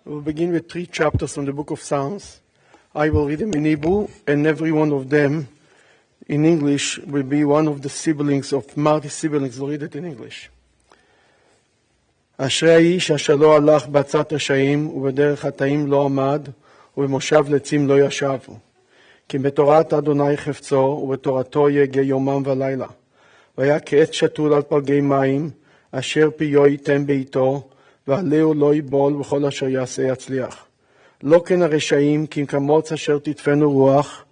We'll begin with 3 chapters from the book of Psalms. I will read them in Hebrew, and every one of them in English will be one of the siblings of Marty's siblings will read it in English. אשרי האיש אשר לא הלך בעצת רשעים, ובדרך חטאים לא עמד, ובמושב לצים לא ישב. כי בתורת אדוני חפצו, ובתורתו יגע יומם ולילה. והיה כעץ שתול על פלגי מים, אשר פיו ייתן בעיתו, ועלהו לא ייבול, וכל אשר יעשה יצליח. לא כן הרשעים, כי כמוץ אשר תדפנו רוח,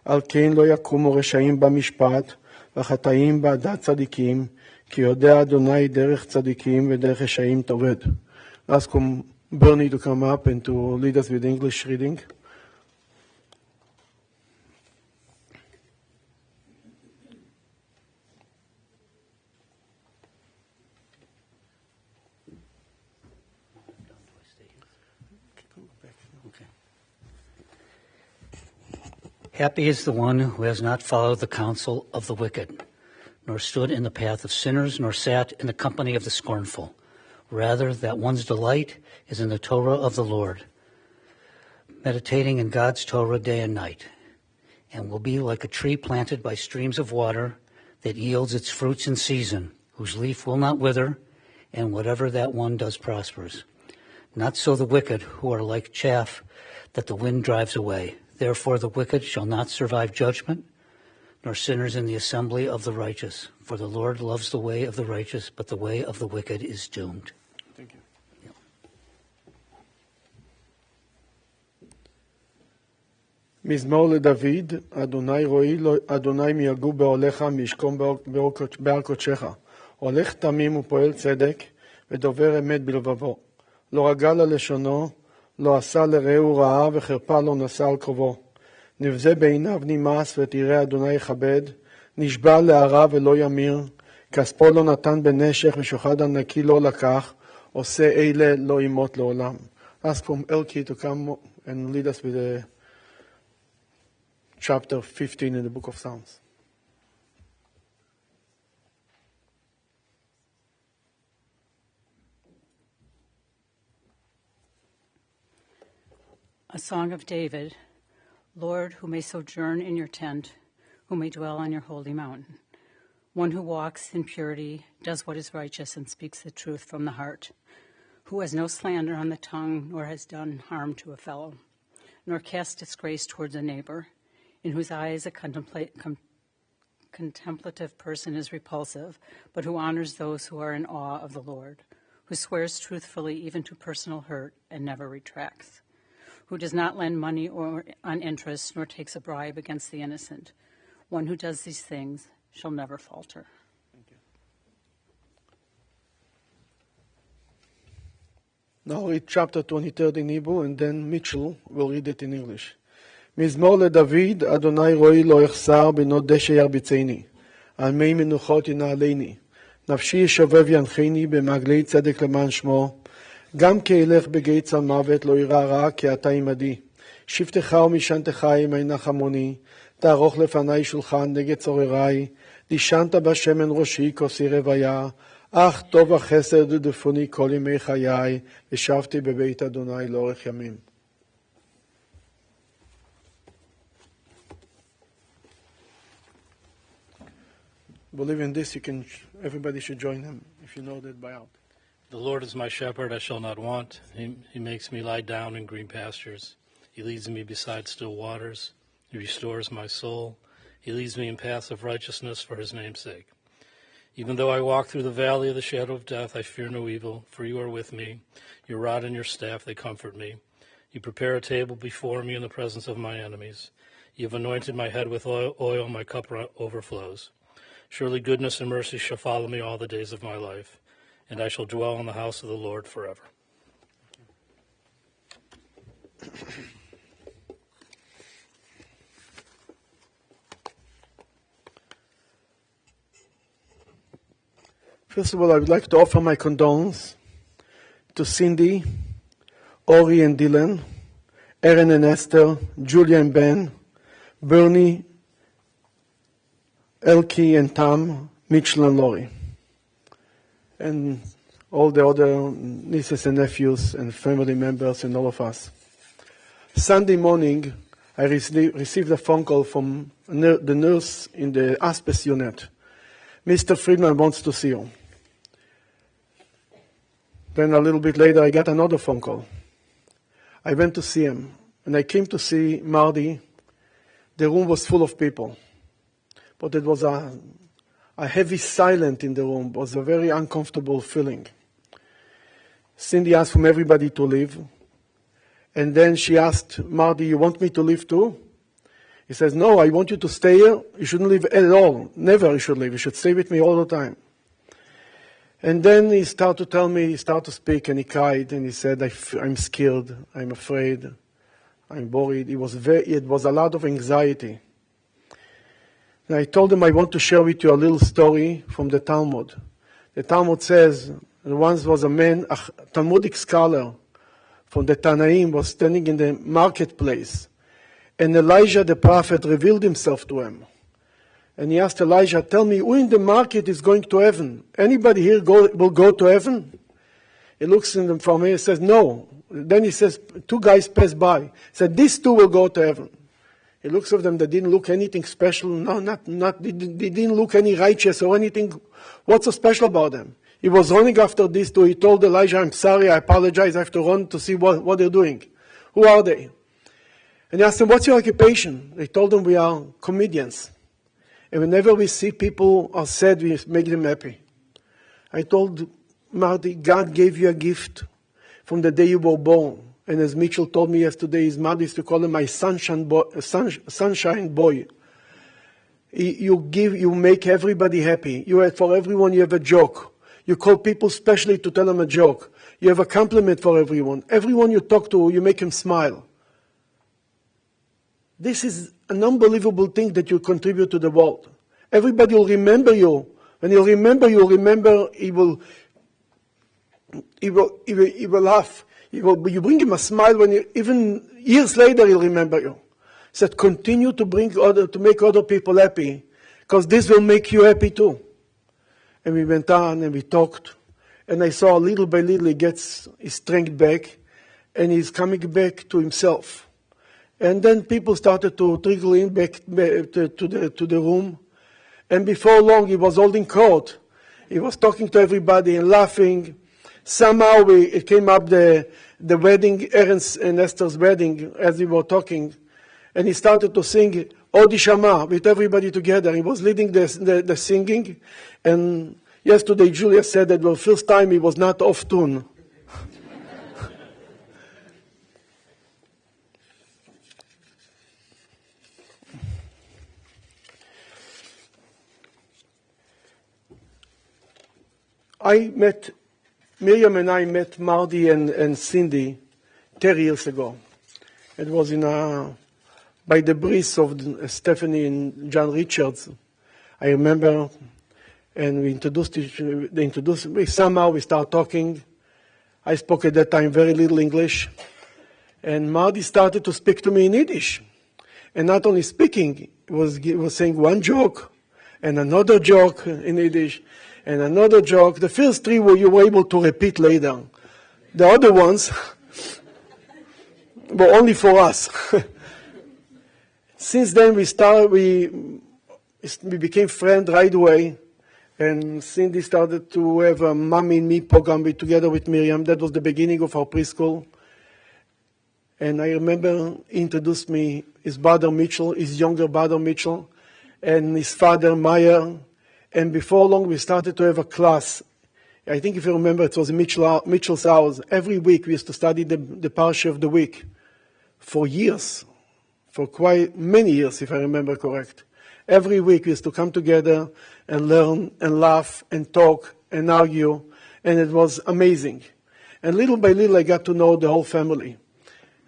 על כן לא יקומו רשעים במשפט, וחטאים בעדת צדיקים, כי יודע אדוני דרך צדיקים ודרך רשעים תאבד. Ask Bernie to come up and to lead us with English reading. Happy is the one who has not followed the counsel of the wicked, nor stood in the path of sinners, nor sat in the company of the scornful. Rather, that one's delight is in the Torah of the Lord, meditating in God's Torah day and night, and will be like a tree planted by streams of water that yields its fruits in season, whose leaf will not wither, and whatever that one does prospers. Not so the wicked, who are like chaff that the wind drives away. Therefore the wicked shall not survive judgment, nor sinners in the assembly of the righteous. For the Lord loves the way of the righteous, but the way of the wicked is doomed. Thank you. Yeah. מזמור לדוד, אדוני רואי, אדוני מיגור באוהליך, משכום בהר קודשך. הולך תמים ופועל צדק, ודובר אמת בלבבו. לא רגל על לשונו, לא עשה לרעהו רעה, וחרפה לא נשא על קרובו. נבזה בעיניו נמאס, ותראה אדוני יכבד. נשבע להרע ולא ימיר. כספו לא נתן בנשך, ושוחד הנקי לא לקח. עושה אלה לא ימות לעולם. Ask from Elki to come and lead us with chapter 15 in the book of Psalms. A song of David. Lord, who may sojourn in your tent, who may dwell on your holy mountain. One who walks in purity, does what is righteous, and speaks the truth from the heart. Who has no slander on the tongue, nor has done harm to a fellow, nor cast disgrace towards a neighbor, in whose eyes a contemplative person is repulsive, but who honors those who are in awe of the Lord, who swears truthfully even to personal hurt and never retracts, who does not lend money or on interest, nor takes a bribe against the innocent. One who does these things shall never falter. Thank you. Now read chapter 23 in Hebrew, and then Mitchell will read it in English. מזמור לדוד, אדוני רואי לא יחסר, בנות דשא ירביצני, על מי מנוחות ינעלני. נפשי ישובב ינחני, במעגלי צדק למען שמו. גם כי אלך בגיא צל מוות לא ירא רע, כי אתה עמדי. שבטך ומשענתך עמי נחמוני, תערוך לפני שולחן נגד צורריי. דישנת בשמן ראשי כוסי רוויה, אך טוב החסד דפוני כל ימי חיי, ושבתי בבית אדוני לאורך ימים. Believe in this, everybody should join him if you know that by heart. The Lord is my shepherd, I shall not want. He makes me lie down in green pastures. He leads me beside still waters. He restores my soul. He leads me in paths of righteousness for his name's sake. Even though I walk through the valley of the shadow of death, I fear no evil, for you are with me. Your rod and your staff, they comfort me. You prepare a table before me in the presence of my enemies. You have anointed my head with oil, my cup overflows. Surely goodness and mercy shall follow me all the days of my life, and I shall dwell in the house of the Lord forever. First of all, I would like to offer my condolence to Cindy, Ori and Dylan, Aaron and Esther, Julia and Ben, Bernie, Elki and Tam, Mitchell and Lori. And all the other nieces and nephews and family members and all of us. Sunday morning, I received a phone call from the nurse in the hospice unit. Mr. Friedman wants to see you. Then a little bit later, I got another phone call. I went to see him, and I came to see Marty. The room was full of people, but it was a heavy silence in the room. It was a very uncomfortable feeling. Cindy asked for everybody to leave, and then she asked Marty, "You want me to leave too?" He says, "No, I want you to stay here. You shouldn't leave at all. Never you should leave. You should stay with me all the time." And then he started to tell me, he started to speak, and he cried, and he said, I'm scared, I'm afraid, I'm worried. It was a lot of anxiety. And I told him I want to share with you a little story from the Talmud. The Talmud says, there once was a man, a Talmudic scholar from the Tanaim, was standing in the marketplace, and Elijah the prophet revealed himself to him. And he asked Elijah, "Tell me, who in the market is going to heaven? Anybody here will go to heaven?" He looks in them from here and says, "No." Then he says, two guys pass by. He said, "These two will go to heaven." He looks at them, they didn't look anything special. No, they didn't look any righteous or anything. What's so special about them? He was running after these two. He told Elijah, "I'm sorry, I apologize. I have to run to see what they're doing. Who are they?" And he asked them, "What's your occupation?" They told him, "We are comedians. And whenever we see people are sad, we make them happy." I told Marty, God gave you a gift from the day you were born. And as Mitchell told me yesterday, his mother used to call him my sunshine boy. You make everybody happy. For everyone, you have a joke. You call people specially to tell them a joke. You have a compliment for everyone. Everyone you talk to, you make him smile. This is an unbelievable thing that you contribute to the world. Everybody will remember you. When he'll remember you, he will laugh. You bring him a smile even years later he'll remember you. So continue to make other people happy, because this will make you happy too. And we went on and we talked, and I saw little by little he gets his strength back, and he's coming back to himself. And then people started to trickle in back to the room. And before long, he was holding court. He was talking to everybody and laughing. Somehow it came up the wedding, Aaron's and Esther's wedding, as we were talking. And he started to sing Odi Shama with everybody together. He was leading the singing. And yesterday, Julia said that the first time he was not off tune. Miriam and I met Marty and Cindy 30 years ago. It was by the breeze of Stephanie and John Richards. I remember, and we introduced somehow we started talking. I spoke at that time very little English. And Marty started to speak to me in Yiddish. And not only speaking, he was saying one joke and another joke in Yiddish. And another joke. The first three you were able to repeat later. The other ones were only for us. Since then we became friends right away. And Cindy started to have a Mommy and Me program together with Miriam. That was the beginning of our preschool. And I remember he introduced me, his brother Mitchell, his younger brother Mitchell, and his father Meyer. And before long, we started to have a class. I think if you remember, it was Mitchell's house. Every week, we used to study the parsha of the week for years, for quite many years, if I remember correct. Every week, we used to come together and learn and laugh and talk and argue, and it was amazing. And little by little, I got to know the whole family.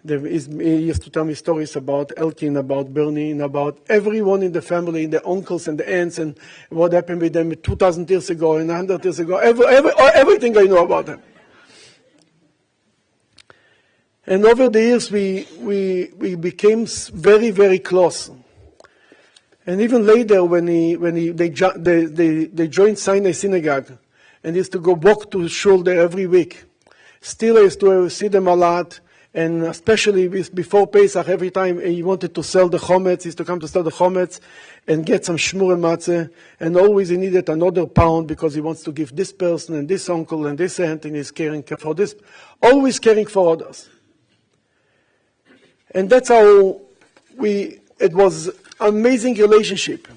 He used to tell me stories about Elkin, about Bernie, and about everyone in the family, the uncles and the aunts, and what happened with them 2,000 years ago and 100 years ago. Everything I know about them. And over the years, we became very, very close. And even later, when they joined Sinai Synagogue, and used to go walk to shul there every week. Still, I used to see them a lot, and especially before Pesach, every time he wanted to sell the chometz, he used to come to sell the chometz and get some shmur and matzah, and always he needed another pound because he wants to give this person and this uncle and this aunt, and he's caring for this, always caring for others. And that's how it was an amazing relationship.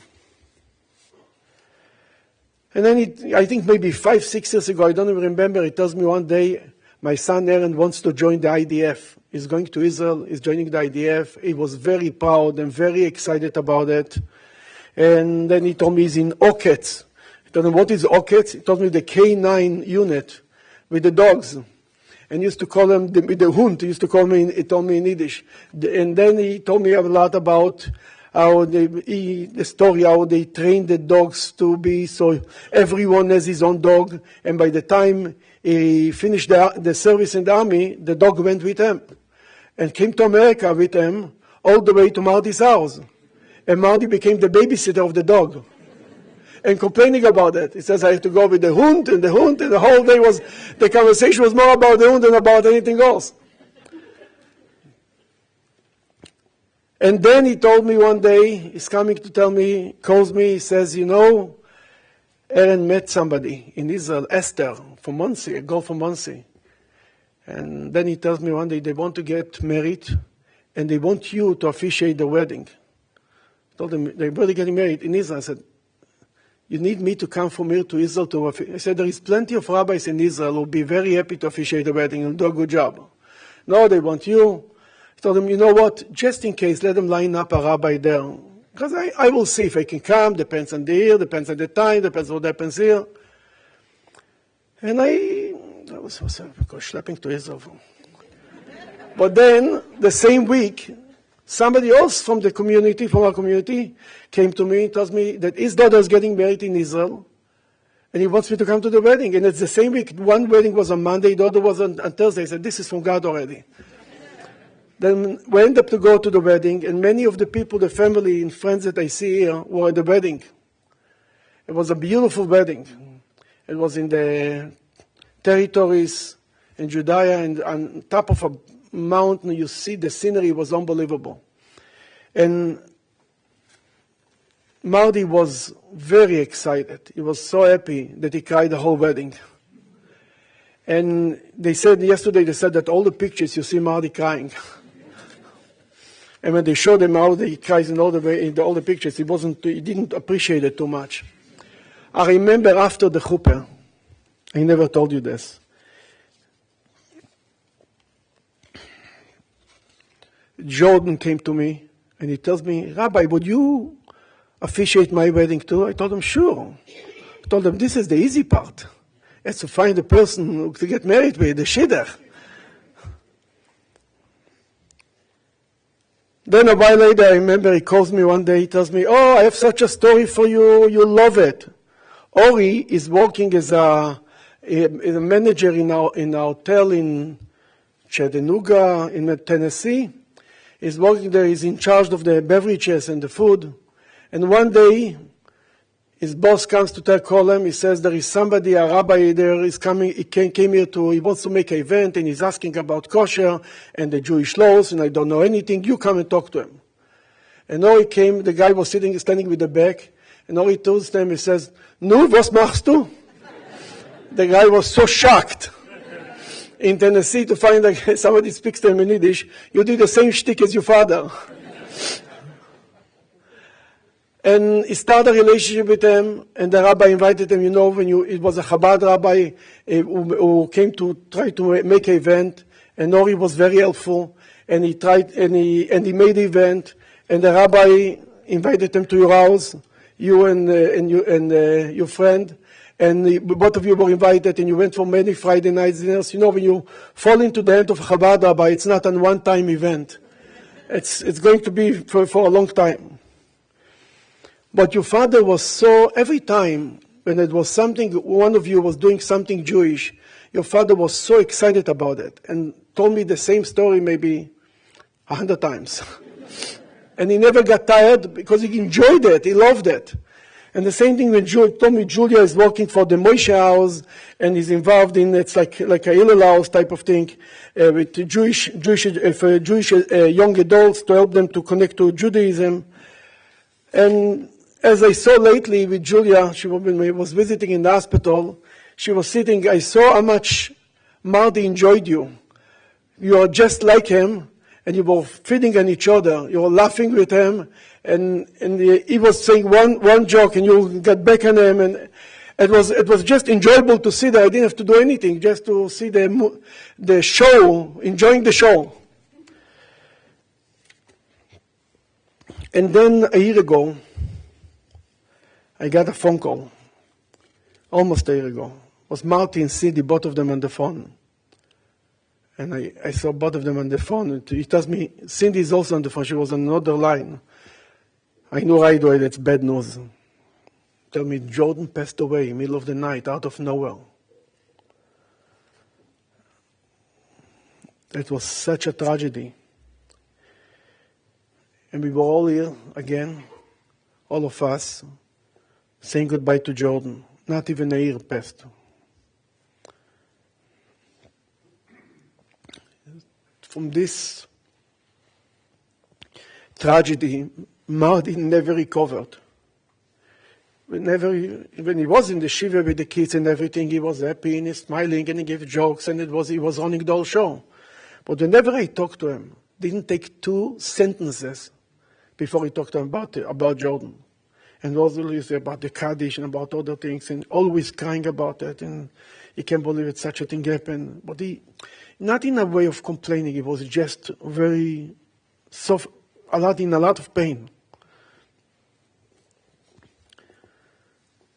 And then I think maybe 5-6 years ago, I don't even remember, he tells me one day, my son Aaron wants to join the IDF. He's going to Israel, he's joining the IDF. He was very proud and very excited about it. And then he told me he's in Oketz. I told him, what is Oketz? He told me the K9 unit with the dogs. And he used to call them the Hund, he told me in Yiddish. And then he told me a lot about how the story, how they trained the dogs to be, so everyone has his own dog. And by the time he finished the service in the army, the dog went with him and came to America with him all the way to Marty's house. And Marty became the babysitter of the dog. And complaining about it. He says, I have to go with the Hund, and the whole day the conversation was more about the Hund than about anything else. And then he told me one day, he's coming to tell me, calls me, he says, you know, Aaron met somebody in Israel, Esther, from Muncie, a girl from Muncie. And then he tells me one day they want to get married, and they want you to officiate the wedding. I told them, they're really getting married in Israel. I said, you need me to come from here to Israel to officiate? I said, there is plenty of rabbis in Israel who will be very happy to officiate the wedding and do a good job. No, they want you. I told them, you know what, just in case, let them line up a rabbi there. Because I will see if I can come, depends on the year, depends on the time, depends on what happens here. And I was schlepping to Israel. But then, the same week, somebody else from our community, came to me and tells me that his daughter is getting married in Israel, and he wants me to come to the wedding. And it's the same week. One wedding was on Monday, the other was on Thursday. I said, this is from God already. Then we ended up to go to the wedding, and many of the people, the family and friends that I see here were at the wedding. It was a beautiful wedding. It was in the territories in Judea, and on top of a mountain. You see the scenery was unbelievable. And Marty was very excited. He was so happy that he cried the whole wedding. And yesterday they said that all the pictures you see Marty crying. And when they showed him how he cries in all the pictures, he didn't appreciate it too much. I remember after the chuppah, I never told you this. Jordan came to me and he tells me, Rabbi, would you officiate my wedding too? I told him, sure. I told him, this is the easy part. It's to find a person to get married with, the shidduch. Then a while later, I remember he calls me one day, he tells me, oh, I have such a story for you, you'll love it. Ori is working as a manager in a hotel in Chattanooga, in Tennessee. He's working there, he's in charge of the beverages and the food. And one day, his boss comes to call him, he says, there is somebody, a rabbi there is coming, he came here he wants to make an event, and he's asking about kosher and the Jewish laws, and I don't know anything, you come and talk to him. And Ori came, the guy was standing with the back, and Ori tells them, he says, Nu, was machst du? The guy was so shocked in Tennessee to find that somebody speaks to him in Yiddish. You did the same shtick as your father. And he started a relationship with him, and the rabbi invited him, it was a Chabad rabbi who came to try to make an event, and Ori was very helpful, and he made the event, and the rabbi invited him to your house, you and your friend, and both of you were invited, and you went for many Friday night dinners. When you fall into the hand of a Chabad rabbi, it's not a one-time event. It's going to be for a long time. But your father was every time when it was one of you was doing something Jewish, your father was so excited about it and told me the same story maybe 100 times. And he never got tired because he enjoyed it, he loved it. And the same thing when told me Julia is working for the Moshe house and is involved in, it's like a Hillel house type of thing, with Jewish young adults to help them to connect to Judaism. And as I saw lately with Julia, when we was visiting in the hospital, she was sitting, I saw how much Marty enjoyed you. You are just like him, and you were feeding on each other. You were laughing with him, and he was saying one joke, and you got back on him, and it was just enjoyable to see that. I didn't have to do anything, just to see the show, enjoying the show. And then a year ago, I got a phone call, almost a year ago. It was Marty and Cindy, both of them on the phone. And I saw both of them on the phone. He tells me, Cindy is also on the phone. She was on another line. I knew right away that's bad news. Tell me, Jordan passed away in the middle of the night, out of nowhere. It was such a tragedy. And we were all here again, all of us, saying goodbye to Jordan. Not even a year passed. From this tragedy, Marty never recovered. When he was in the shiva with the kids and everything, he was happy and he's smiling and he gave jokes and he was running the whole show. But whenever I talked to him, didn't take 2 sentences before he talked to him about Jordan. And always about the Kaddish and about other things, and always crying about it. And he can't believe it, such a thing happened. But he, not in a way of complaining, he was just very soft, in a lot of pain.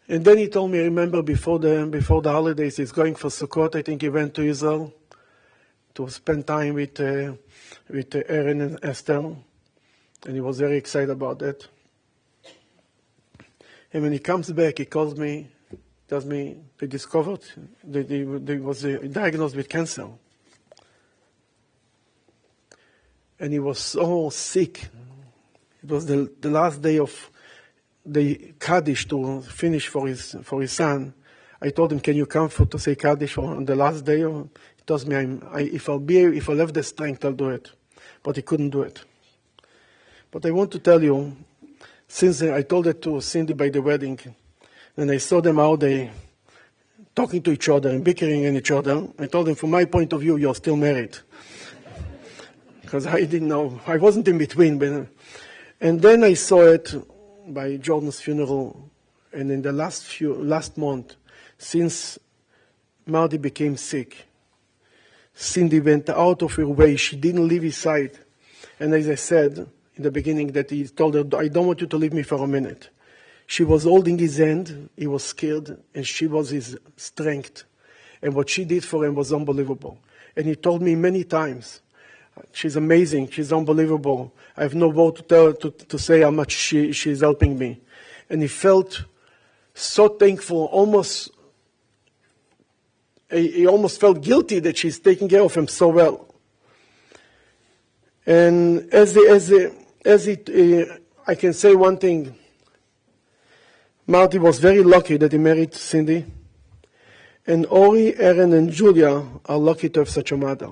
And then he told me, I remember before the holidays, he's going for Sukkot. I think he went to Israel to spend time with Aaron and Esther. And he was very excited about that. And when he comes back, he calls me, tells me they discovered that he was diagnosed with cancer. And he was so sick. It was the last day of the Kaddish to finish for his son. I told him, can you come to say Kaddish on the last day? He tells me, if I'll have the strength, I'll do it. But he couldn't do it. But I want to tell you, since I told it to Cindy by the wedding, and I saw them how they talking to each other and bickering at each other, I told them, from my point of view, you're still married. Because I didn't know, I wasn't in between. And then I saw it by Jordan's funeral, and in the last month, since Marty became sick, Cindy went out of her way. She didn't leave his side. And as I said in the beginning, that he told her, I don't want you to leave me for a minute. She was holding his hand, he was scared, and she was his strength. And what she did for him was unbelievable. And he told me many times, she's amazing, she's unbelievable. I have no word to say how much she's helping me. And he felt so thankful, he almost felt guilty that she's taking care of him so well. And I can say one thing. Marty was very lucky that he married Cindy. And Ori, Aaron, and Julia are lucky to have such a mother.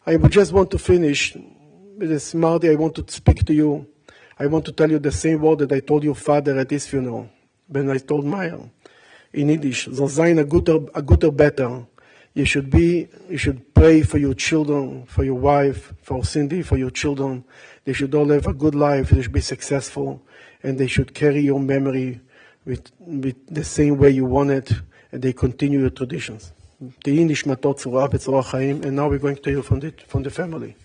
I would just want to finish with this, Marty. I want to speak to you. I want to tell you the same word that I told your father at his funeral. When I told Meyer in Yiddish, "Soll sein a guter better." You should pray for your children, for your wife, for Cindy, for your children. They should all have a good life. They should be successful, and they should carry your memory with the same way you want it, and they continue your traditions. The English matot zurah betzorah chaim, and now we're going to hear from the family.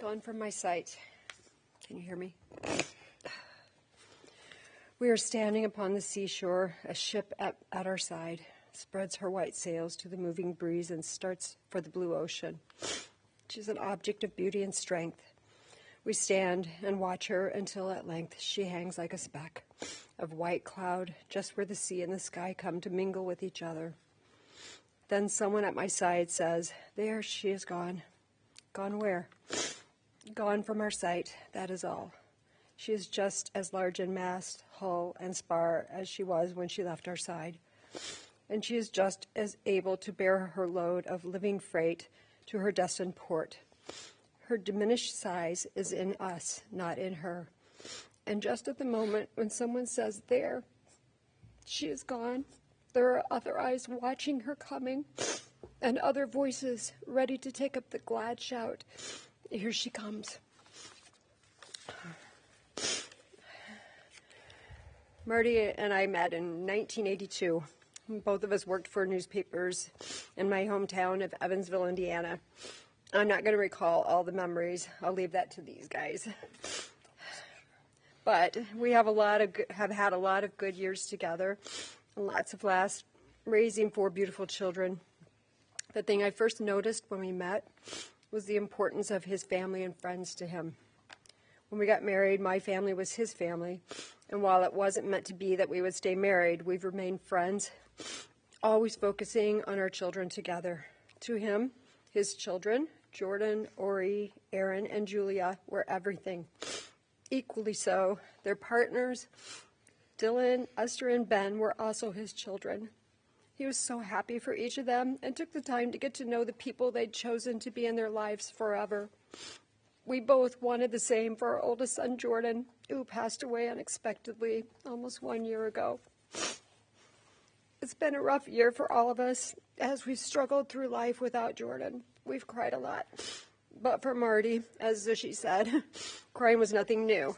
gone from my sight. Can you hear me? We are standing upon the seashore. A ship at our side spreads her white sails to the moving breeze and starts for the blue ocean. She's an object of beauty and strength. We stand and watch her until at length she hangs like a speck of white cloud just where the sea and the sky come to mingle with each other. Then someone at my side says, "There she is gone." Gone where? Gone from our sight, that is all. She is just as large in mast, hull, and spar as she was when she left our side. And she is just as able to bear her load of living freight to her destined port. Her diminished size is in us, not in her. And just at the moment when someone says, "There, she is gone," there are other eyes watching her coming, and other voices ready to take up the glad shout, "Here she comes." Marty and I met in 1982. Both of us worked for newspapers in my hometown of Evansville, Indiana. I'm not going to recall all the memories. I'll leave that to these guys. But we have had a lot of good years together, lots of laughs, raising 4 beautiful children. The thing I first noticed when we met was the importance of his family and friends to him. When we got married, my family was his family, and while it wasn't meant to be that we would stay married, we've remained friends, always focusing on our children together. To him, his children, Jordan, Ori, Aaron, and Julia, were everything. Equally so, their partners, Dylan, Esther, and Ben, were also his children. He was so happy for each of them and took the time to get to know the people they'd chosen to be in their lives forever. We both wanted the same for our oldest son, Jordan, who passed away unexpectedly almost 1 year ago. It's been a rough year for all of us as we've struggled through life without Jordan. We've cried a lot. But for Marty, as she said, crying was nothing new.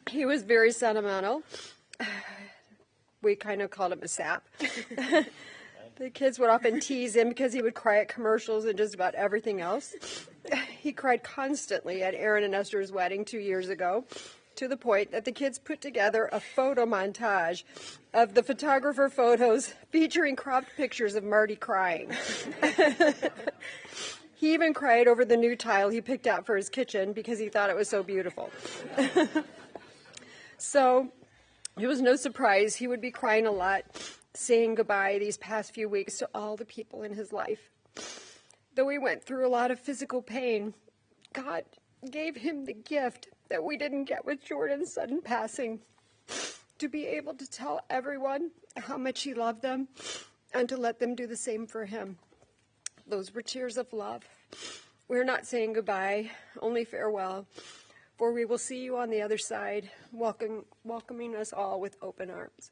He was very sentimental. We kind of called him a sap. The kids would often tease him because he would cry at commercials and just about everything else. He cried constantly at Aaron and Esther's wedding 2 years ago, to the point that the kids put together a photo montage of the photographer photos featuring cropped pictures of Marty crying. He even cried over the new tile he picked out for his kitchen because he thought it was so beautiful. So it was no surprise he would be crying a lot, saying goodbye these past few weeks to all the people in his life. Though he went through a lot of physical pain, God gave him the gift that we didn't get with Jordan's sudden passing, to be able to tell everyone how much he loved them and to let them do the same for him. Those were tears of love. We're not saying goodbye, only farewell, for we will see you on the other side, welcoming us all with open arms.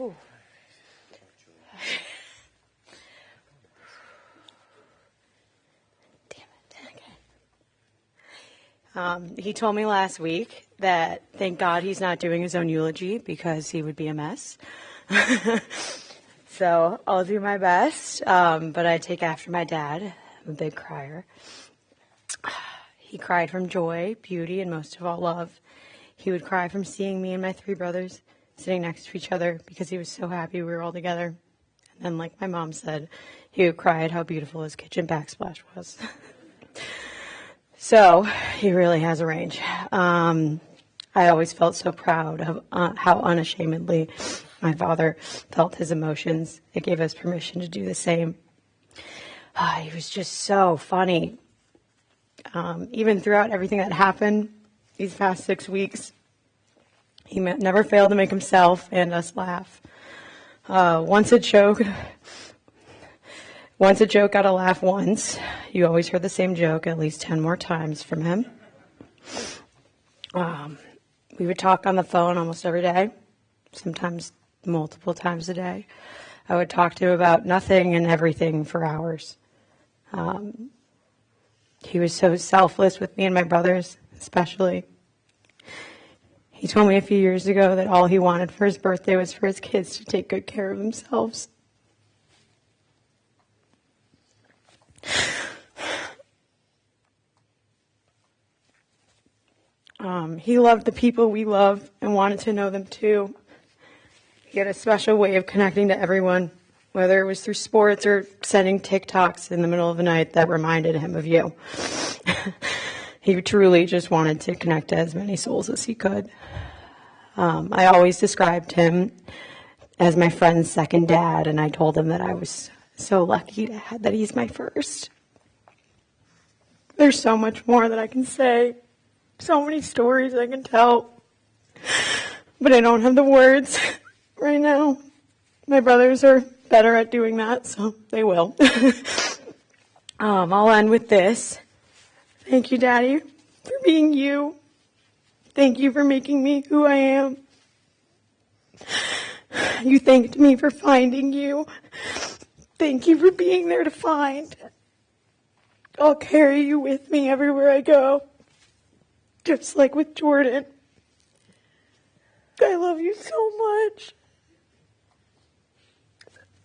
Ooh. He told me last week that thank God he's not doing his own eulogy because he would be a mess. So I'll do my best, but I take after my dad. I'm a big crier. He cried from joy, beauty, and most of all love. He would cry from seeing me and my 3 brothers sitting next to each other because he was so happy we were all together. And then, like my mom said, he would cry at how beautiful his kitchen backsplash was. So he really has a range. I always felt so proud of how unashamedly my father felt his emotions. It gave us permission to do the same. He was just so funny. Even throughout everything that happened these past 6 weeks, he never failed to make himself and us laugh. Once a joke Once a joke got a laugh once, you always heard the same joke at least 10 more times from him. We would talk on the phone almost every day, sometimes multiple times a day. I would talk to him about nothing and everything for hours. He was so selfless with me and my brothers, especially. He told me a few years ago that all he wanted for his birthday was for his kids to take good care of themselves. He loved the people we love and wanted to know them too. He had a special way of connecting to everyone, whether it was through sports or sending TikToks in the middle of the night that reminded him of you. He truly just wanted to connect to as many souls as he could. I always described him as my friend's second dad, and I told him that I was so lucky that he's my first. There's so much more that I can say, so many stories I can tell, but I don't have the words right now. My brothers are better at doing that, so they will. I'll end with this. Thank you, Daddy, for being you. Thank you for making me who I am. You thanked me for finding you. Thank you for being there to find. I'll carry you with me everywhere I go, just like with Jordan. I love you so much.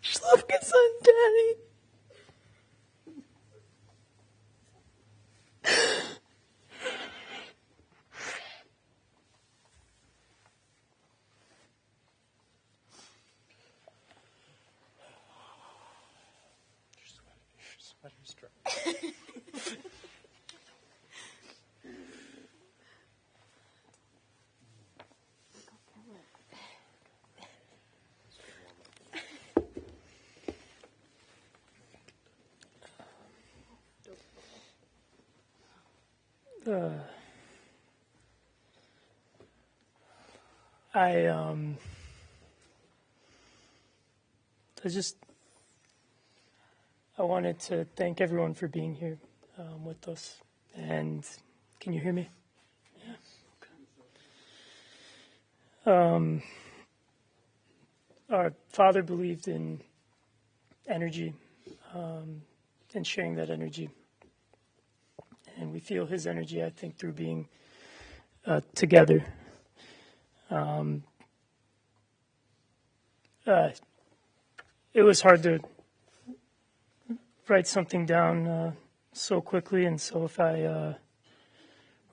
Just love your son, Daddy. I wanted to thank everyone for being here with us. And can you hear me? Yeah. Okay. Our father believed in energy and sharing that energy. And we feel his energy, I think, through being together. It was hard to write something down so quickly, and so if I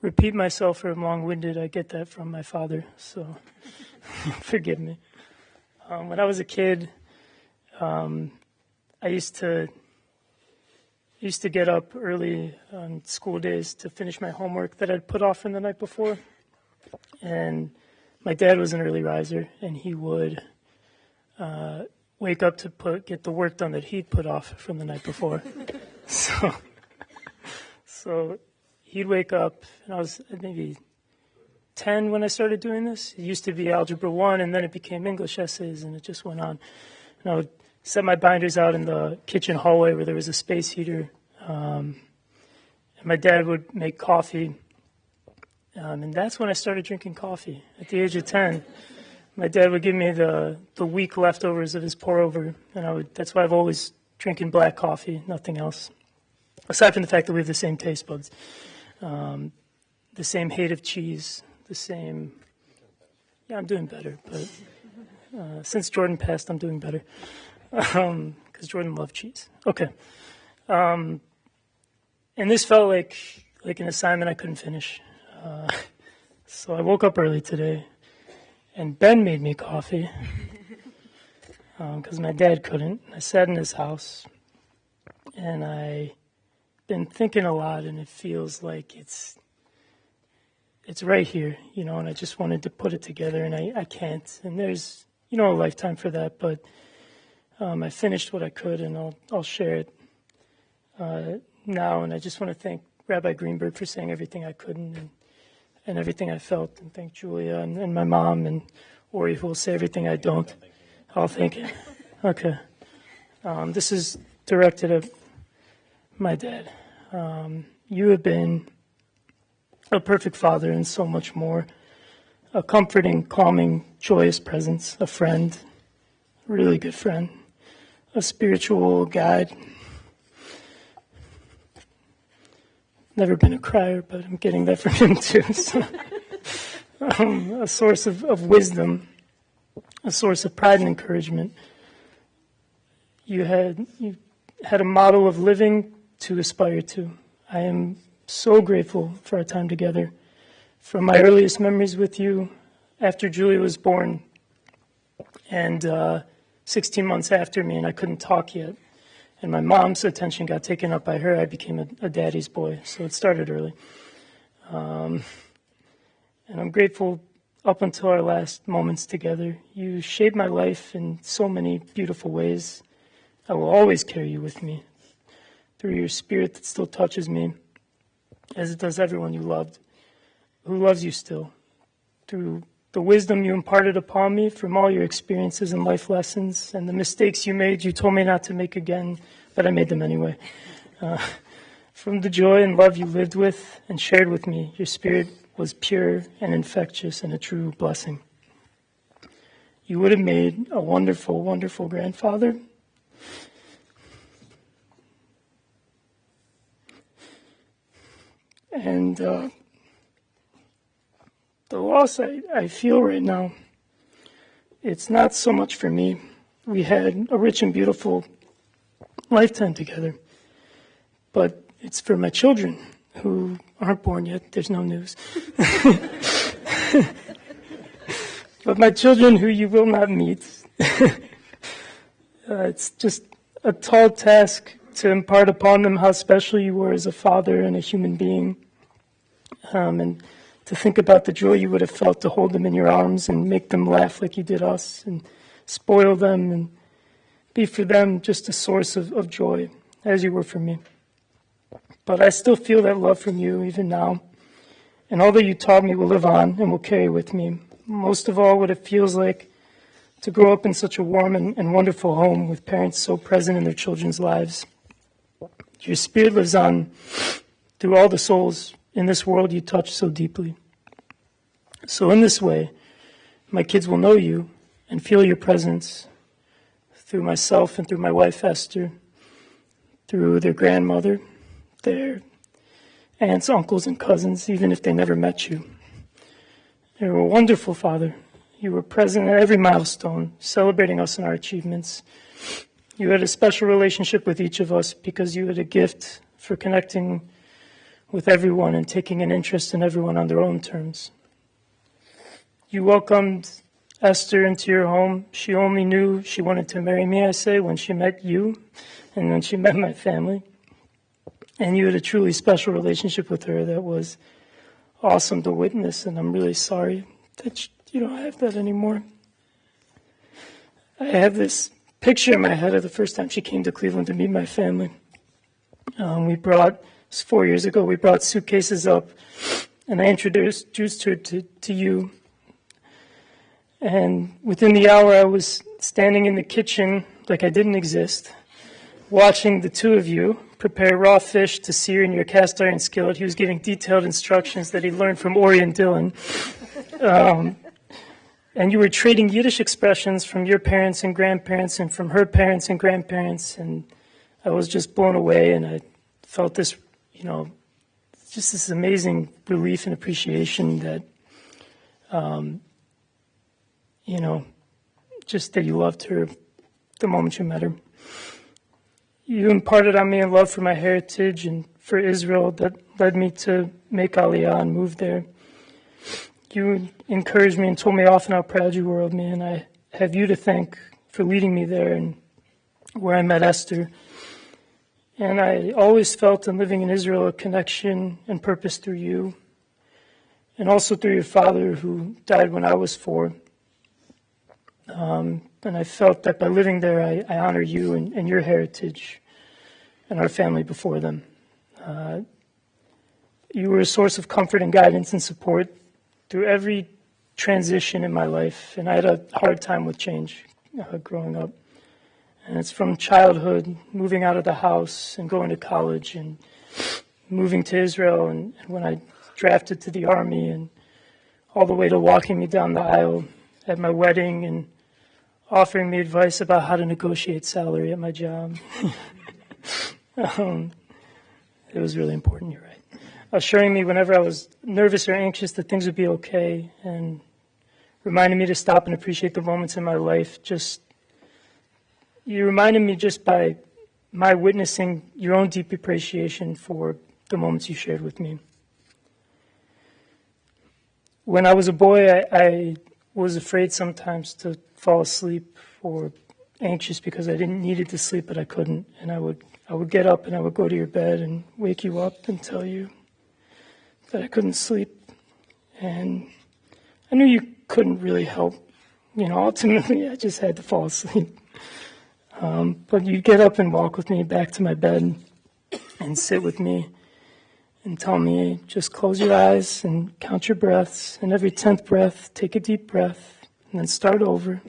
repeat myself or am long-winded, I get that from my father, so forgive me. When I was a kid, I used to get up early on school days to finish my homework that I'd put off from the night before. And my dad was an early riser, and he would wake up to get the work done that he'd put off from the night before. So he'd wake up, and I was maybe 10 when I started doing this. It used to be Algebra 1, and then it became English essays, and it just went on. And I would set my binders out in the kitchen hallway where there was a space heater. And my dad would make coffee. And that's when I started drinking coffee, at the age of 10. My dad would give me the week leftovers of his pour-over, and that's why I've always drinking black coffee, nothing else. Aside from the fact that we have the same taste buds, the same hate of cheese, the same... Yeah, I'm doing better, but since Jordan passed, I'm doing better. Because Jordan loved cheese. Okay. And this felt like an assignment I couldn't finish. So I woke up early today, and Ben made me coffee because my dad couldn't. I sat in his house, and I've been thinking a lot, and it feels like it's right here, and I just wanted to put it together, and I can't. And there's, a lifetime for that, but I finished what I could, and I'll share it now. And I just want to thank Rabbi Greenberg for saying everything I could and everything I felt, and thank Julia and my mom and Ori, who will say everything I don't. I'll thank you. Okay. This is directed at my dad. You have been a perfect father and so much more. A comforting, calming, joyous presence, a friend, a really good friend, a spiritual guide. Never been a crier, but I'm getting that from him too. So, a source of wisdom, a source of pride and encouragement. You had a model of living to aspire to. I am so grateful for our time together. From my earliest memories with you, after Julia was born, and 16 months after me, and I couldn't talk yet, and my mom's attention got taken up by her, I became a daddy's boy, so it started early. And I'm grateful up until our last moments together. You shaped my life in so many beautiful ways. I will always carry you with me through your spirit that still touches me, as it does everyone you loved, who loves you still, through the wisdom you imparted upon me from all your experiences and life lessons, and the mistakes you made, you told me not to make again, but I made them anyway. From the joy and love you lived with and shared with me, your spirit was pure and infectious and a true blessing. You would have made a wonderful, wonderful grandfather. And the loss I feel right now, it's not so much for me. We had a rich and beautiful lifetime together, but it's for my children who aren't born yet. There's no news. But my children who you will not meet. It's just a tall task to impart upon them how special you were as a father and a human being. And to think about the joy you would have felt to hold them in your arms and make them laugh like you did us and spoil them and be for them just a source of joy, as you were for me. But I still feel that love from you even now. And all that you taught me will live on and will carry with me. Most of all, what it feels like to grow up in such a warm and wonderful home with parents so present in their children's lives. Your spirit lives on through all the souls in this world you touch so deeply. So in this way, my kids will know you and feel your presence through myself and through my wife Esther, through their grandmother, their aunts, uncles, and cousins, even if they never met you. You were a wonderful father. You were present at every milestone, celebrating us and our achievements. You had a special relationship with each of us because you had a gift for connecting with everyone and taking an interest in everyone on their own terms. You welcomed Esther into your home. She only knew she wanted to marry me, I say, when she met you and when she met my family. And you had a truly special relationship with her that was awesome to witness, and I'm really sorry that you don't have that anymore. I have this picture in my head of the first time she came to Cleveland to meet my family. It was 4 years ago, we brought suitcases up, and I introduced her to you. And within the hour, I was standing in the kitchen like I didn't exist, watching the two of you prepare raw fish to sear in your cast iron skillet. He was giving detailed instructions that he learned from Ori and Dylan. And you were trading Yiddish expressions from your parents and grandparents and from her parents and grandparents. And I was just blown away, and I felt this, just this amazing relief and appreciation that, just that you loved her the moment you met her. You imparted on me a love for my heritage and for Israel that led me to make Aliyah and move there. You encouraged me and told me often how proud you were of me, and I have you to thank for leading me there and where I met Esther. And I always felt in living in Israel a connection and purpose through you, and also through your father who died when I was 4. And I felt that by living there, I honor you and your heritage and our family before them. You were a source of comfort and guidance and support through every transition in my life, and I had a hard time with change growing up. And it's from childhood, moving out of the house and going to college and moving to Israel, and when I drafted to the army, and all the way to walking me down the aisle at my wedding and offering me advice about how to negotiate salary at my job. It was really important, you're right. Assuring me whenever I was nervous or anxious that things would be okay, and reminding me to stop and appreciate the moments in my life. You reminded me just by my witnessing your own deep appreciation for the moments you shared with me. When I was a boy, I was afraid sometimes to fall asleep or anxious because I didn't needed to sleep, but I couldn't. And I would get up and I would go to your bed and wake you up and tell you that I couldn't sleep. And I knew you couldn't really help. Ultimately, I just had to fall asleep. But you'd get up and walk with me back to my bed and sit with me and tell me, just close your eyes and count your breaths. And every 10th breath, take a deep breath and then start over.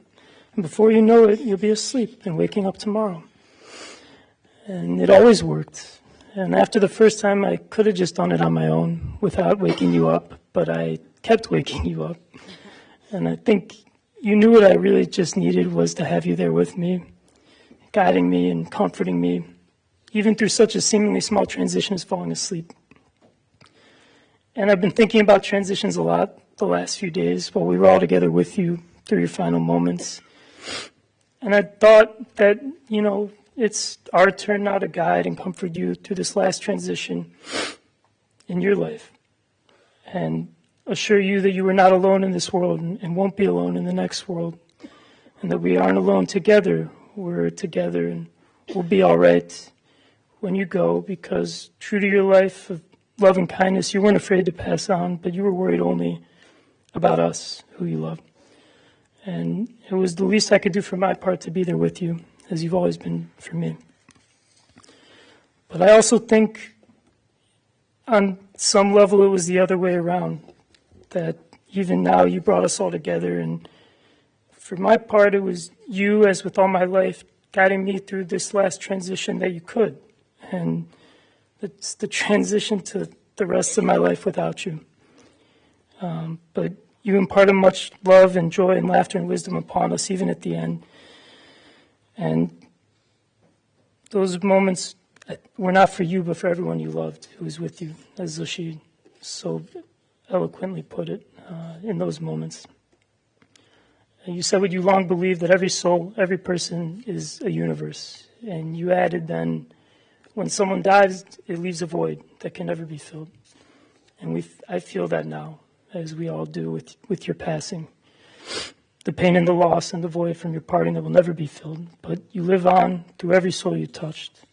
And before you know it, you'll be asleep and waking up tomorrow. And it always worked. And after the first time, I could have just done it on my own without waking you up, but I kept waking you up. And I think you knew what I really just needed was to have you there with me, guiding me and comforting me, even through such a seemingly small transition as falling asleep. And I've been thinking about transitions a lot the last few days while we were all together with you through your final moments. And I thought that, it's our turn now to guide and comfort you through this last transition in your life, and assure you that you are not alone in this world and won't be alone in the next world, and that we aren't alone together. We're together, and we'll be all right when you go, because true to your life of love and kindness, you weren't afraid to pass on, but you were worried only about us, who you love. And it was the least I could do for my part to be there with you, as you've always been for me. But I also think on some level it was the other way around, that even now you brought us all together, and for my part it was you, as with all my life, guiding me through this last transition that you could. And it's the transition to the rest of my life without you. But you imparted much love and joy and laughter and wisdom upon us, even at the end. And those moments were not for you, but for everyone you loved who was with you, as she so eloquently put it in those moments. And you said what you long believed, that every soul, every person is a universe. And you added then, when someone dies, it leaves a void that can never be filled. And I feel that now, as we all do with your passing. The pain and the loss and the void from your parting that will never be filled. But you live on through every soul you touched.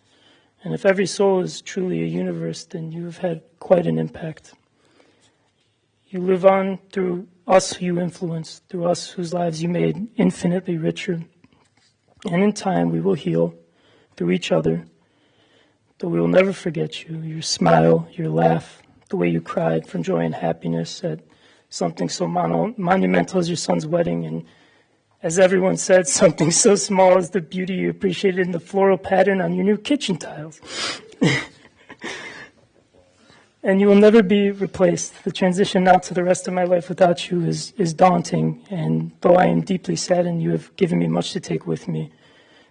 And if every soul is truly a universe, then you have had quite an impact. You live on through us who you influenced, through us whose lives you made infinitely richer. And in time we will heal through each other. Though we will never forget you, your smile, your laugh, the way you cried from joy and happiness at something so monumental as your son's wedding, and as everyone said, something so small as the beauty you appreciated in the floral pattern on your new kitchen tiles. And you will never be replaced. The transition now to the rest of my life without you is daunting, and though I am deeply saddened, you have given me much to take with me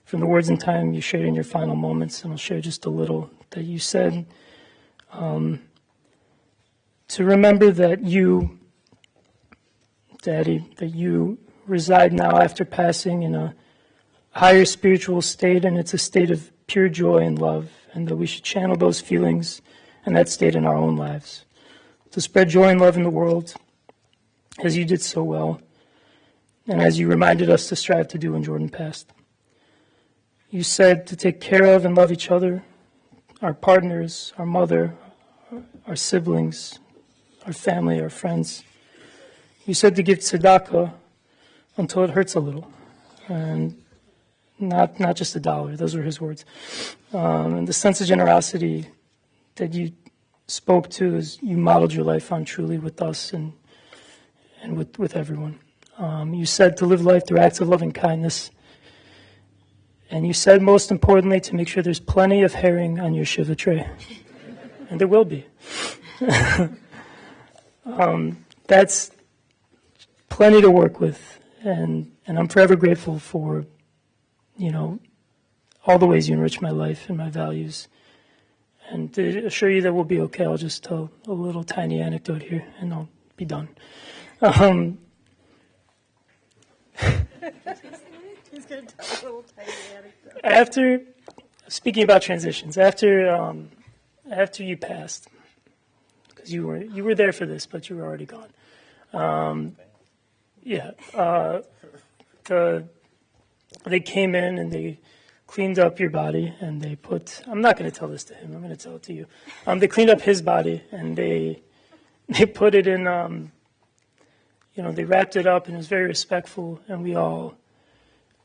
from the words and time you shared in your final moments, and I'll share just a little that you said. To remember that you, Daddy, that you reside now after passing in a higher spiritual state, and it's a state of pure joy and love, and that we should channel those feelings and that state in our own lives, to spread joy and love in the world, as you did so well, and as you reminded us to strive to do when Jordan passed. You said to take care of and love each other, our partners, our mother, our siblings, our family, our friends. You said to give tzedakah until it hurts a little, and not just $1. Those were his words. And the sense of generosity that you spoke to as you modeled your life on truly with us and with everyone. You said to live life through acts of loving kindness, And you said, most importantly, to make sure there's plenty of herring on your Shiva tray. And there will be. That's plenty to work with. And I'm forever grateful for, all the ways you enrich my life and my values. And to assure you that we'll be okay, I'll just tell a little tiny anecdote here, and I'll be done. He's going to tell a little tiny anecdote. After, speaking about transitions, after you passed, because you were there for this, but you were already gone. They came in and they cleaned up your body, and they put, I'm not going to tell this to him, I'm going to tell it to you. They cleaned up his body, and they put it in, they wrapped it up, and it was very respectful, and we all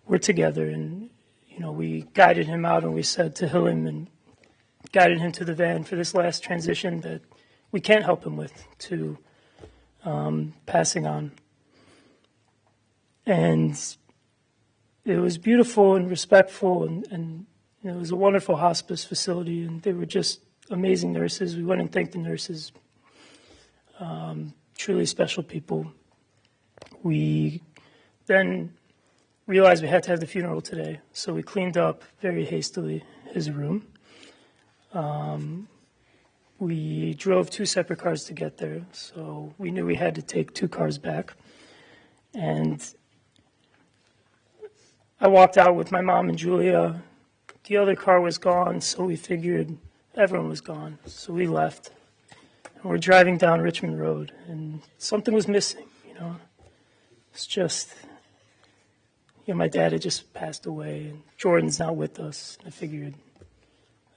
were together, and, we guided him out, and we said to him and guided him to the van for this last transition that we can't help him with, to passing on. And it was beautiful and respectful, and it was a wonderful hospice facility, and they were just amazing nurses. We went and thanked the nurses, truly special people. We then realized we had to have the funeral today, so we cleaned up very hastily his room. We drove 2 separate cars to get there, so we knew we had to take 2 cars back. And I walked out with my mom and Julia. The other car was gone, so we figured everyone was gone, so we left. And we're driving down Richmond Road, and something was missing, It's just, my dad had just passed away, and Jordan's not with us. I figured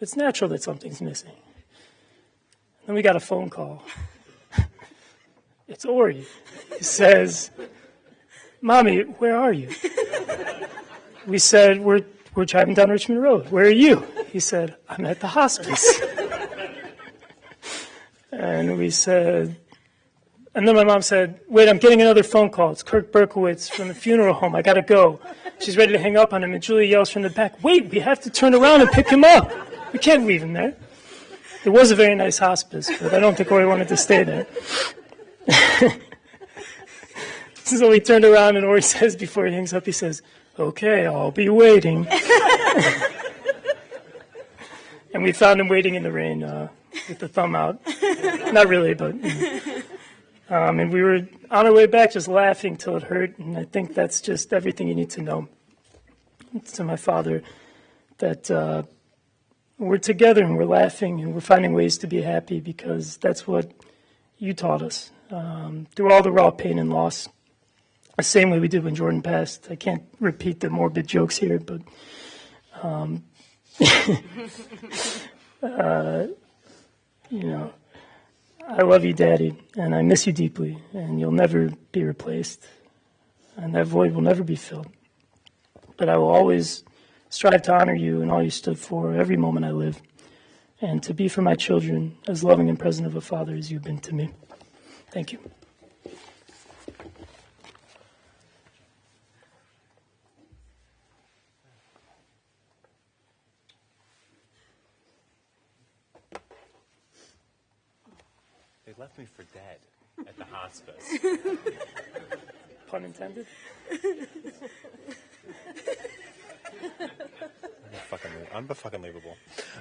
it's natural that something's missing. Then we got a phone call. It's Ori. He says, "Mommy, where are you?" We said, we're driving down Richmond Road. Where are you? He said, "I'm at the hospice." And we said, and then my mom said, "Wait, I'm getting another phone call. It's Kirk Berkowitz from the funeral home. I got to go." She's ready to hang up on him, and Julia yells from the back, "Wait, we have to turn around and pick him up. We can't leave him there." It was a very nice hospice, but I don't think Ori wanted to stay there. So we turned around, and Ori says, before he hangs up, he says, "Okay, I'll be waiting." And we found him waiting in the rain with the thumb out. Not really, but... and we were on our way back just laughing till it hurt, and I think that's just everything you need to know. To my father, that we're together and we're laughing and we're finding ways to be happy, because that's what you taught us. Through all the raw pain and loss, the same way we did when Jordan passed. I can't repeat the morbid jokes here, but I love you, Daddy, and I miss you deeply, and you'll never be replaced, and that void will never be filled. But I will always strive to honor you and all you stood for every moment I live, and to be for my children as loving and present of a father as you've been to me. Thank you. They left me for dead at the hospice. Pun intended? Unbelievable.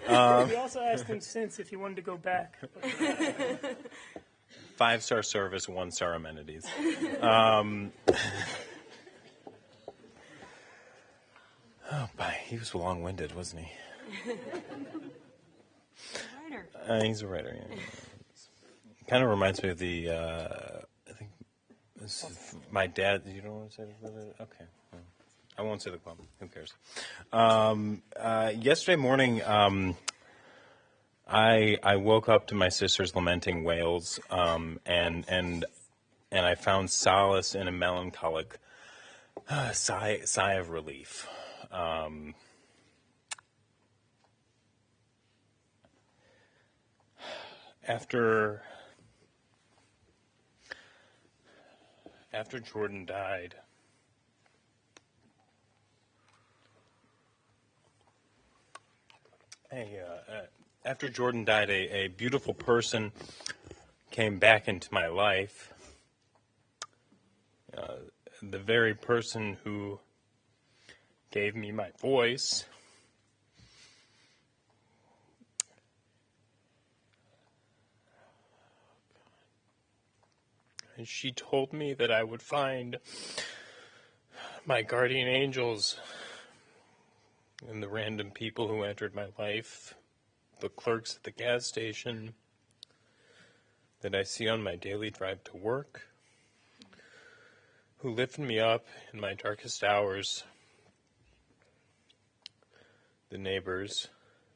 We also asked him since if he wanted to go back. 5-star service, 1-star amenities. He was long-winded, wasn't he? He's a writer. Yeah. Kind of reminds me of the. I think this is my dad. You don't want to say the okay. Well, I won't say the quote. Who cares? Yesterday morning, I woke up to my sister's lamenting wails, and I found solace in a melancholic sigh of relief. After Jordan died, Hey, after Jordan died, a beautiful person came back into my life. The very person who gave me my voice. And she told me that I would find my guardian angels in the random people who entered my life, the clerks at the gas station that I see on my daily drive to work, who lifted me up in my darkest hours, the neighbors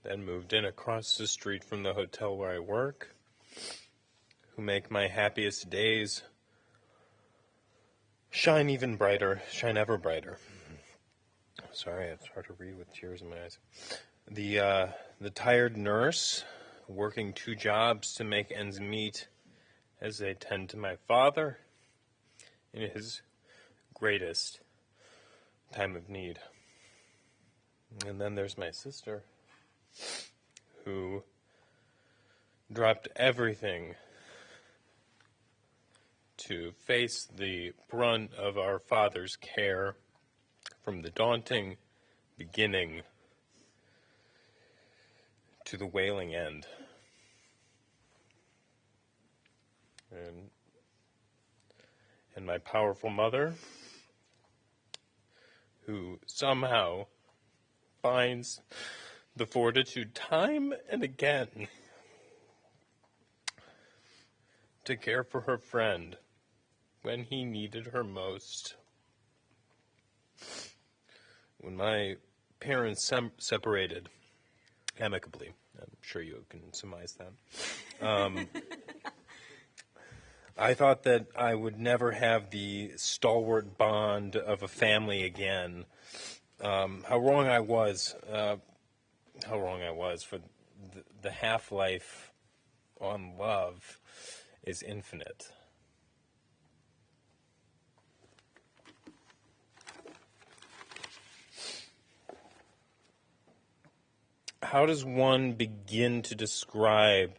that moved in across the street from the hotel where I work, who make my happiest days shine even brighter, shine ever brighter. Sorry, it's hard to read with tears in my eyes. The tired nurse working 2 jobs to make ends meet as they tend to my father in his greatest time of need. And then there's my sister, who dropped everything to face the brunt of our father's care from the daunting beginning to the wailing end. And my powerful mother, who somehow finds the fortitude time and again to care for her friend when he needed her most. When my parents separated amicably, I'm sure you can surmise that, I thought that I would never have the stalwart bond of a family again. How wrong I was for the half-life on love is infinite. How does one begin to describe,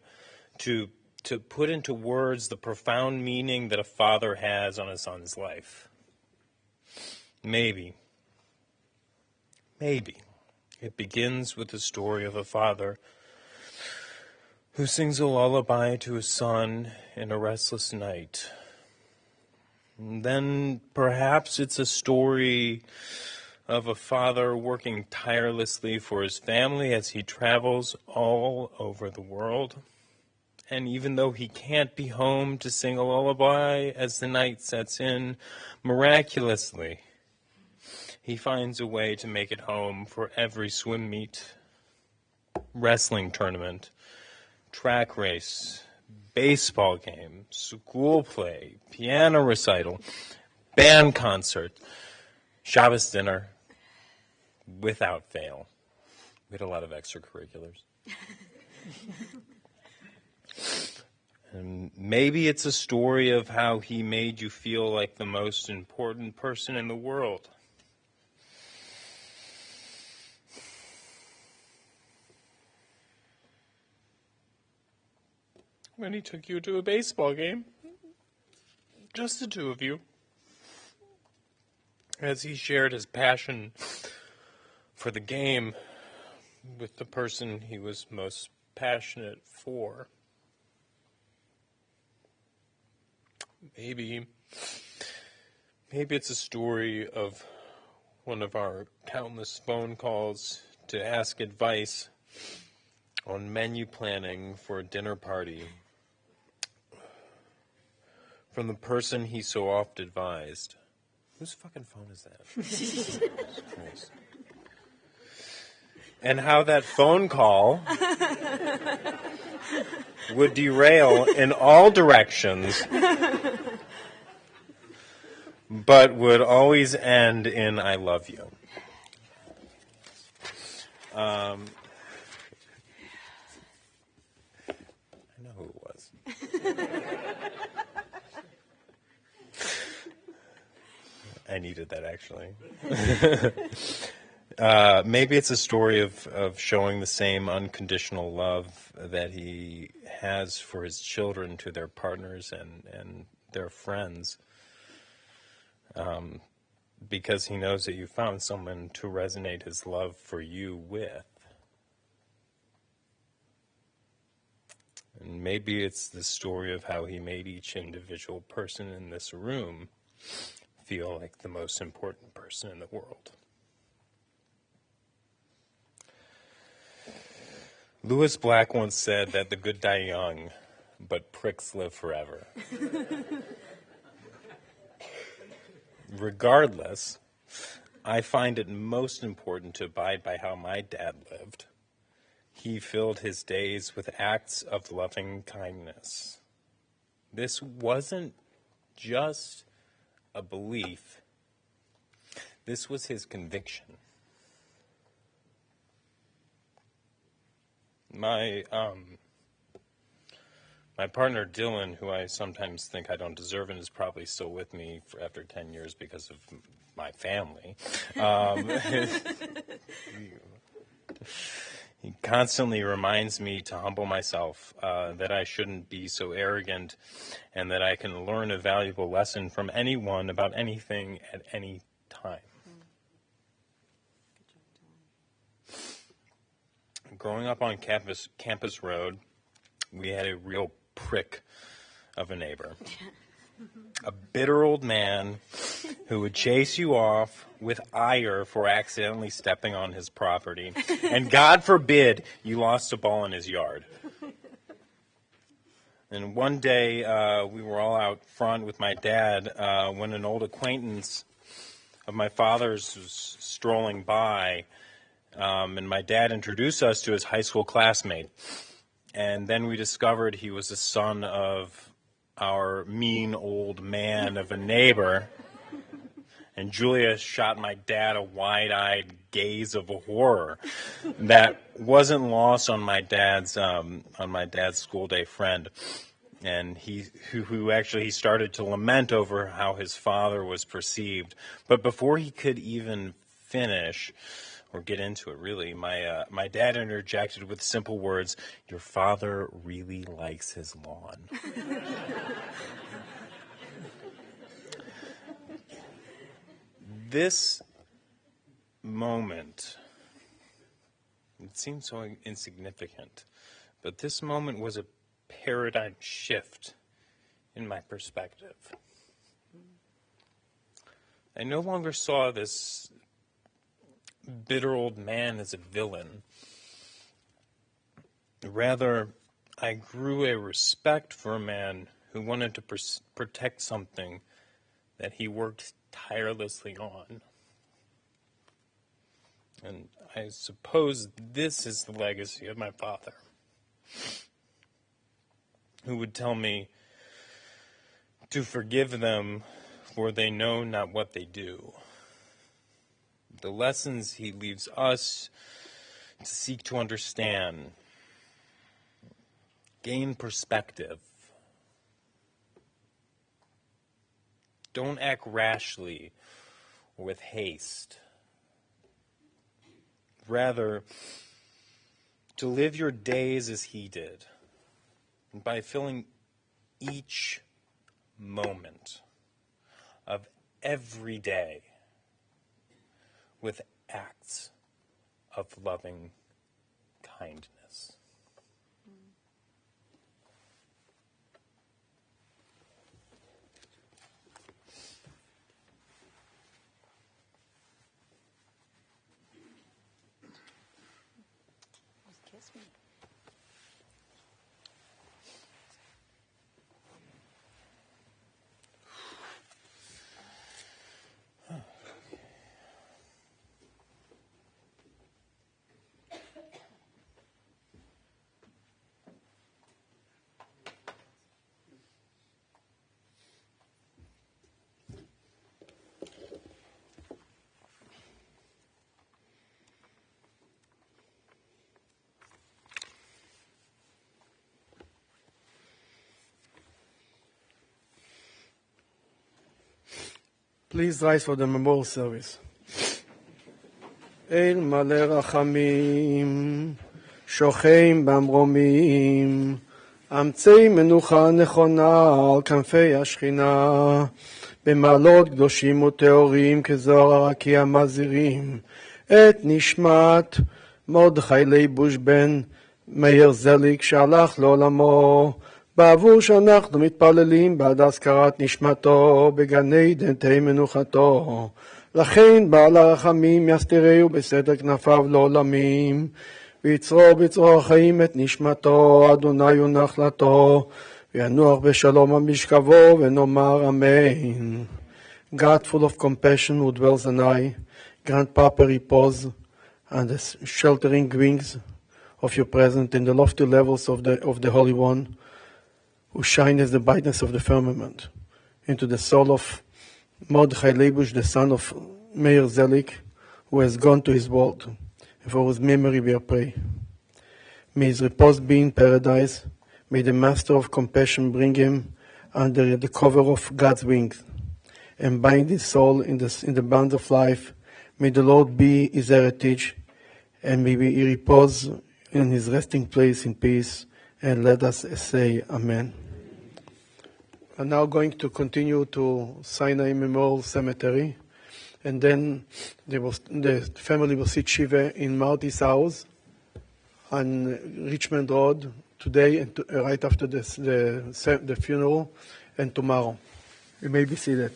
to put into words the profound meaning that a father has on a son's life? Maybe it begins with the story of a father who sings a lullaby to his son in a restless night. And then perhaps it's a story of a father working tirelessly for his family as he travels all over the world. And even though he can't be home to sing a lullaby as the night sets in, miraculously, he finds a way to make it home for every swim meet, wrestling tournament, track race, baseball game, school play, piano recital, band concert, Shabbos dinner, without fail. We had a lot of extracurriculars. And maybe it's a story of how he made you feel like the most important person in the world. When he took you to a baseball game, just the two of you, as he shared his passion for the game with the person he was most passionate for. Maybe it's a story of one of our countless phone calls to ask advice on menu planning for a dinner party from the person he so oft advised. Whose fucking phone is that? Jesus Christ. And how that phone call would derail in all directions, but would always end in "I love you." I know who it was. I needed that, actually. Maybe it's a story of showing the same unconditional love that he has for his children to their partners and their friends, because he knows that you found someone to resonate his love for you with. And maybe it's the story of how he made each individual person in this room feel like the most important person in the world. Lewis Black once said that the good die young, but pricks live forever. Regardless, I find it most important to abide by how my dad lived. He filled his days with acts of loving kindness. This wasn't just a belief. This was his conviction. My partner Dylan, who I sometimes think I don't deserve and is probably still with me after 10 years because of my family, he constantly reminds me to humble myself, that I shouldn't be so arrogant, and that I can learn a valuable lesson from anyone about anything at any time. Growing up on Campus Road, we had a real prick of a neighbor. A bitter old man who would chase you off with ire for accidentally stepping on his property. And God forbid you lost a ball in his yard. And one day we were all out front with my dad when an old acquaintance of my father's was strolling by. And my dad introduced us to his high school classmate. And then we discovered he was the son of our mean old man of a neighbor. And Julia shot my dad a wide-eyed gaze of horror that wasn't lost on my dad's school day friend. And he started to lament over how his father was perceived. But before he could even finish or get into it, really, my dad interjected with simple words, "Your father really likes his lawn." This moment, it seems so insignificant, but this moment was a paradigm shift in my perspective. I no longer saw this bitter old man as a villain. Rather, I grew a respect for a man who wanted to protect something that he worked tirelessly on. And I suppose this is the legacy of my father, who would tell me to forgive them, for they know not what they do. The lessons he leaves us to seek to understand, gain perspective. Don't act rashly or with haste. Rather, to live your days as he did, and by filling each moment of every day with acts of loving kindness. Kiss me. Please rise for the memorial service. אל מלא רחמים, שוכם במרומים, אמצי מנוחה נכונה על כנפי השכינה, במעלות קדושים וטהורים כזוהר הרקיע מזהירים, את נשמת מרדכי ליבוש בן מאיר זליק שהלך לעולמו, בעבור שאנחנו מתפללים בעד הזכרת נשמתו בגן עדן תהי מנוחתו. לכן בעל הרחמים יסתירהו בסתר כנפיו לעולמים, ויצרור בצרור החיים את נשמתו, אדוני הוא נחלתו, וינוח בשלום המשכבו, ונאמר אמן. God, full of compassion, who dwells on high, grant proper repose and the sheltering wings of your presence in the lofty levels of the Holy One, who shine as the brightness of the firmament, into the soul of Mordechai Leibush, the son of Meir Zelik, who has gone to his world, and for whose memory we pray. May his repose be in paradise. May the Master of Compassion bring him under the cover of God's wings, and bind his soul in the bonds of life. May the Lord be his heritage, and may he repose in his resting place in peace. And let us say Amen. I'm now going to continue to Sinai Memorial Cemetery, and then the family will sit Shiva in Marty's house on Richmond Road today, and right after the funeral, and tomorrow. You may be seated.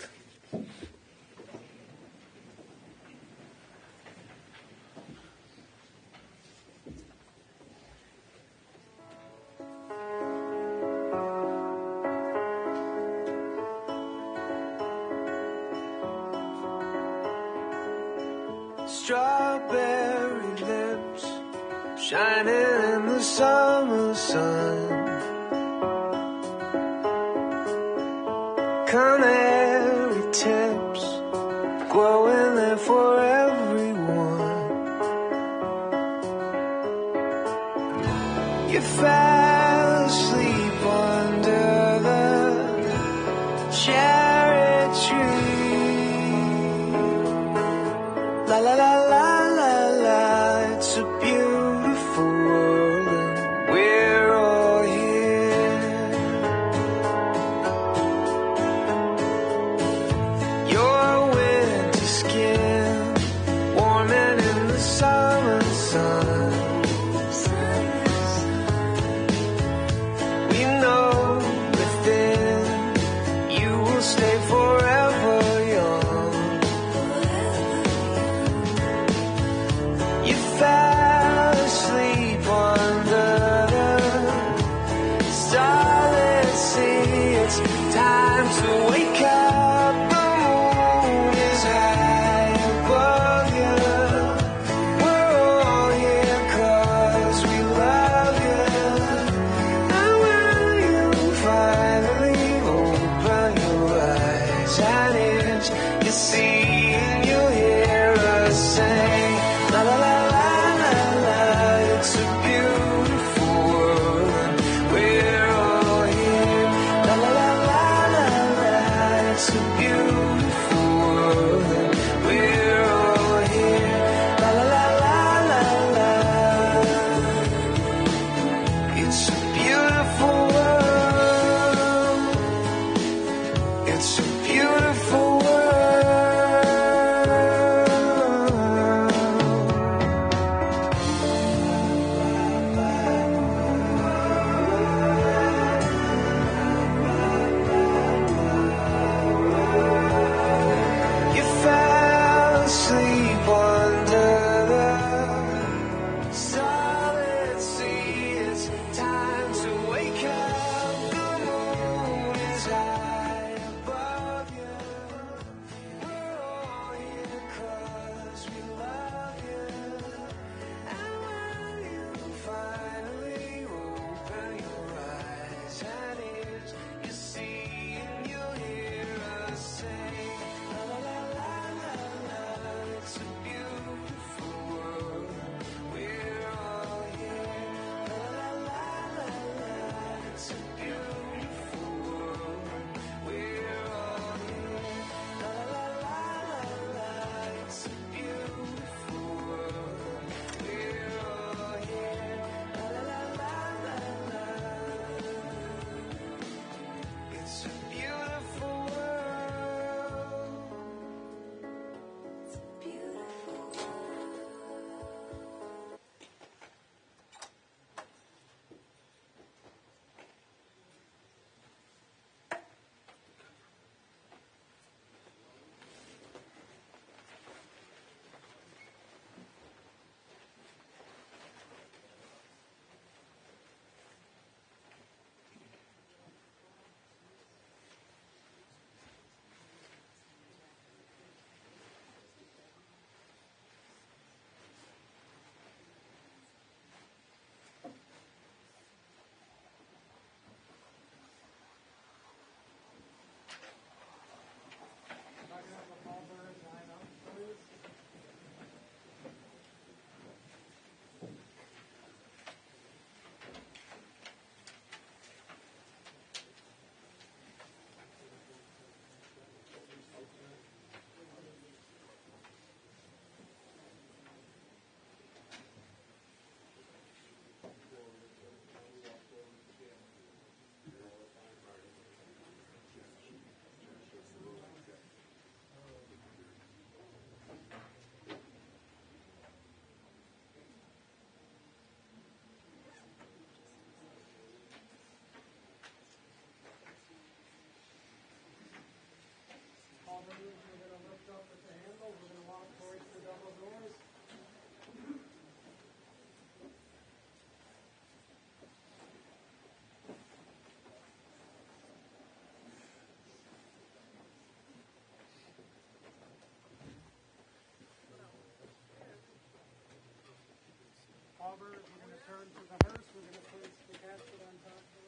Strawberry lips shining in the summer sun, canary tips glowing there for everyone. You fell asleep under the cherry tree. La la la la la la, it's a beautiful world and we're all here. Your winter skin warming in the summer sun. We know within you will stay forever young. cover. If you're going to turn to the hearse, we're going to place the casket on top.